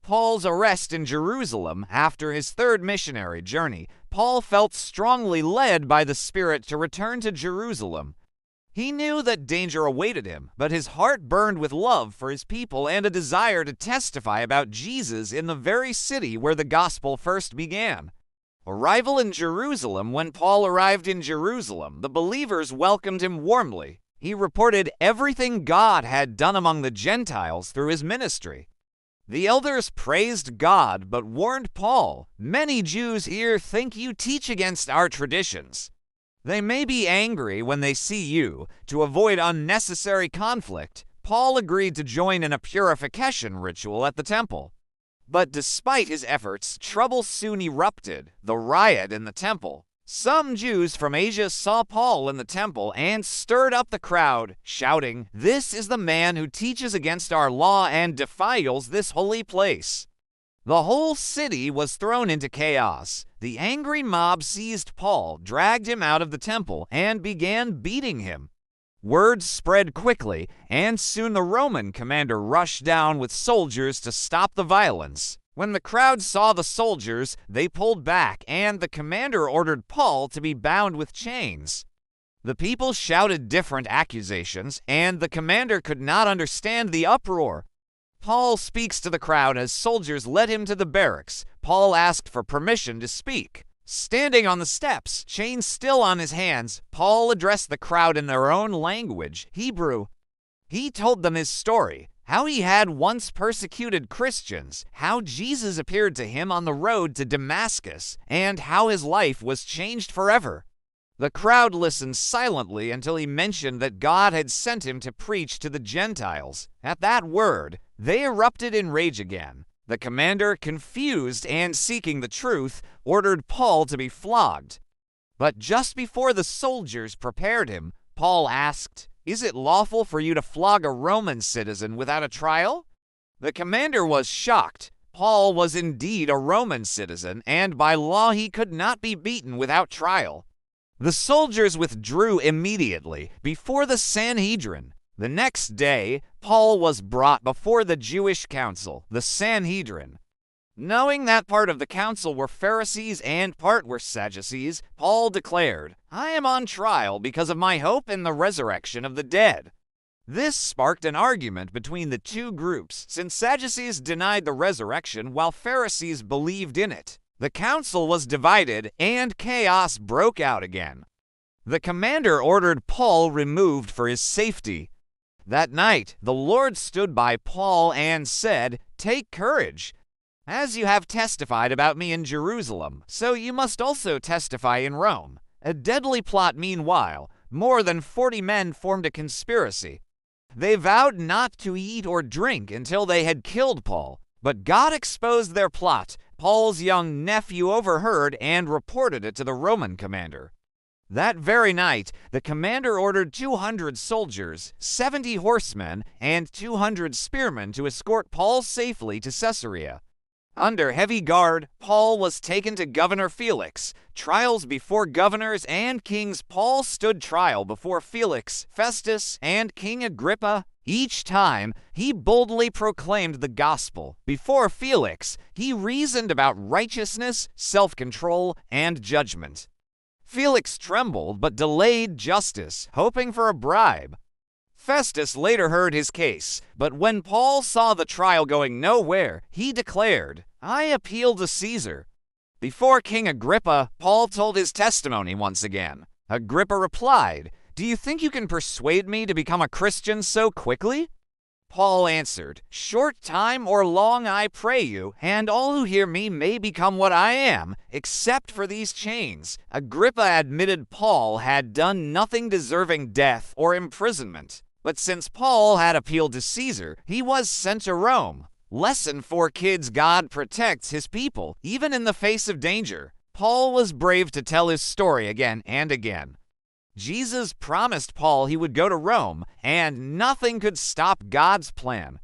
Paul's arrest in Jerusalem after his third missionary journey, Paul felt strongly led by the Spirit to return to Jerusalem. He knew that danger awaited him, but his heart burned with love for his people and a desire to testify about Jesus in the very city where the gospel first began. Arrival in Jerusalem. When Paul arrived in Jerusalem, the believers welcomed him warmly. He reported everything God had done among the Gentiles through his ministry. The elders praised God but warned Paul, "Many Jews here think you teach against our traditions." They may be angry when they see you. To avoid unnecessary conflict, Paul agreed to join in a purification ritual at the temple. But despite his efforts, trouble soon erupted, the riot in the temple. Some Jews from Asia saw Paul in the temple and stirred up the crowd, shouting, "This is the man who teaches against our law and defiles this holy place." The whole city was thrown into chaos. The angry mob seized Paul, dragged him out of the temple, and began beating him. Word spread quickly, and soon the Roman commander rushed down with soldiers to stop the violence. When the crowd saw the soldiers, they pulled back, and the commander ordered Paul to be bound with chains. The people shouted different accusations, and the commander could not understand the uproar. Paul speaks to the crowd as soldiers led him to the barracks. Paul asked for permission to speak. Standing on the steps, chains still on his hands, Paul addressed the crowd in their own language, Hebrew. He told them his story, how he had once persecuted Christians, how Jesus appeared to him on the road to Damascus, and how his life was changed forever. The crowd listened silently until he mentioned that God had sent him to preach to the Gentiles. At that word, they erupted in rage again. The commander, confused and seeking the truth, ordered Paul to be flogged. But just before the soldiers prepared him, Paul asked, "Is it lawful for you to flog a Roman citizen without a trial?" The commander was shocked. Paul was indeed a Roman citizen, and by law he could not be beaten without trial. The soldiers withdrew immediately before the Sanhedrin. The next day, Paul was brought before the Jewish council, the Sanhedrin. Knowing that part of the council were Pharisees and part were Sadducees, Paul declared, "I am on trial because of my hope in the resurrection of the dead." This sparked an argument between the two groups, since Sadducees denied the resurrection while Pharisees believed in it. The council was divided, and chaos broke out again. The commander ordered Paul removed for his safety. That night, the Lord stood by Paul and said, "Take courage. As you have testified about me in Jerusalem, so you must also testify in Rome." A deadly plot meanwhile. More than 40 men formed a conspiracy. They vowed not to eat or drink until they had killed Paul. But God exposed their plot. Paul's young nephew overheard and reported it to the Roman commander. That very night, the commander ordered 200 soldiers, 70 horsemen, and 200 spearmen to escort Paul safely to Caesarea. Under heavy guard, Paul was taken to Governor Felix. Trials before governors and kings. Paul stood trial before Felix, Festus, and King Agrippa. Each time, he boldly proclaimed the gospel. Before Felix, he reasoned about righteousness, self-control, and judgment. Felix trembled but delayed justice, hoping for a bribe. Festus later heard his case, but when Paul saw the trial going nowhere, he declared, "I appeal to Caesar." Before King Agrippa, Paul told his testimony once again. Agrippa replied, "Do you think you can persuade me to become a Christian so quickly?" Paul answered, "Short time or long, I pray you, and all who hear me may become what I am, except for these chains." Agrippa admitted Paul had done nothing deserving death or imprisonment. But since Paul had appealed to Caesar, he was sent to Rome. Lesson for kids: God protects his people, even in the face of danger. Paul was brave to tell his story again and again. Jesus promised Paul he would go to Rome, and nothing could stop God's plan.